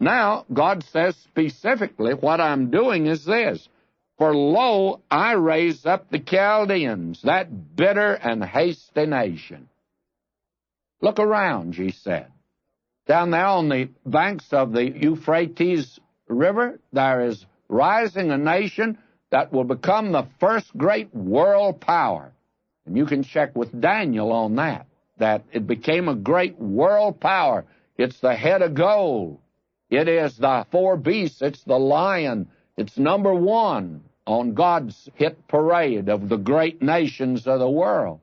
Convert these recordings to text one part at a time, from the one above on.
Now, God says specifically, what I'm doing is this. For lo, I raise up the Chaldeans, that bitter and hasty nation. Look around, he said. Down there on the banks of the Euphrates River, there is rising a nation that will become the first great world power. And you can check with Daniel on that it became a great world power. It's the head of gold. It is the four beasts. It's the lion. It's number one on God's hit parade of the great nations of the world.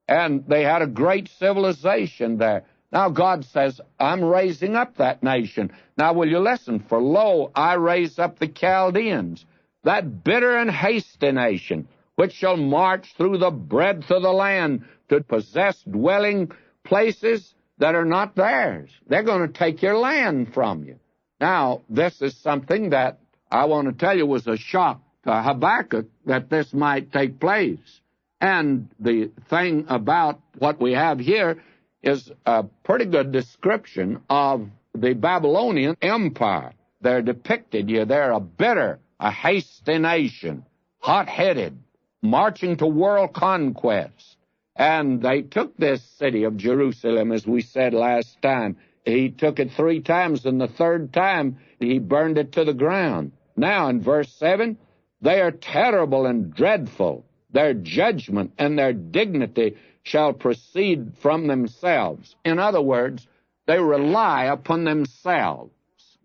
And they had a great civilization there. Now God says, I'm raising up that nation. Now will you listen? For lo, I raise up the Chaldeans, that bitter and hasty nation, which shall march through the breadth of the land to possess dwelling places that are not theirs. They're going to take your land from you. Now, this is something that I want to tell you was a shock to Habakkuk that this might take place. And the thing about what we have here is a pretty good description of the Babylonian Empire. They're depicted here. They're a bitter, a hasty nation, hot-headed, marching to world conquest. And they took this city of Jerusalem, as we said last time. He took it 3 times, and the third time he burned it to the ground. Now, in verse 7, they are terrible and dreadful. Their judgment and their dignity shall proceed from themselves. In other words, they rely upon themselves.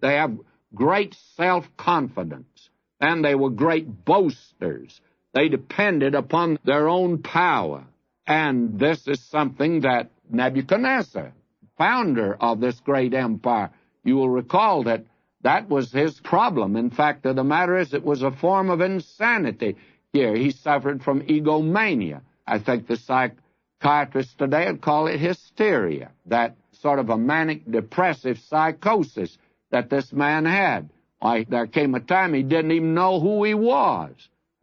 They have great self-confidence, and they were great boasters. They depended upon their own power. And this is something that Nebuchadnezzar, founder of this great empire, you will recall that was his problem. In fact, the matter is, it was a form of insanity here. He suffered from egomania. I think the psychiatrists today would call it hysteria, that sort of a manic depressive psychosis that this man had. Why, there came a time he didn't even know who he was.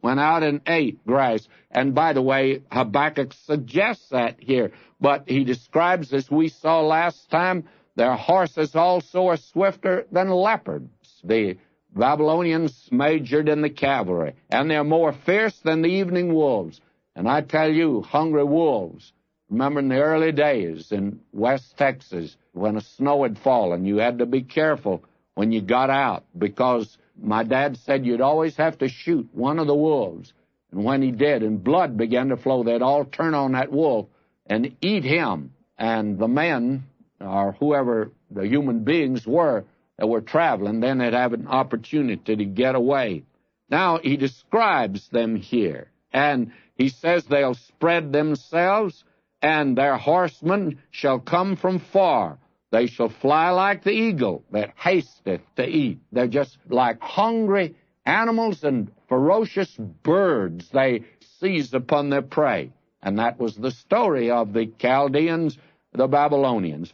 Went out and ate grass. And by the way, Habakkuk suggests that here. But he describes, as we saw last time, their horses also are swifter than leopards. The Babylonians majored in the cavalry, and they're more fierce than the evening wolves. And I tell you, hungry wolves, remember in the early days in West Texas, when the snow had fallen, you had to be careful when you got out, because my dad said you'd always have to shoot one of the wolves. And when he did, and blood began to flow, they'd all turn on that wolf and eat him. And the men, or whoever the human beings were that were traveling, then they'd have an opportunity to get away. Now, he describes them here, and he says they'll spread themselves, and their horsemen shall come from far. They shall fly like the eagle that hasteth to eat. They're just like hungry animals and ferocious birds. They seize upon their prey. And that was the story of the Chaldeans, the Babylonians.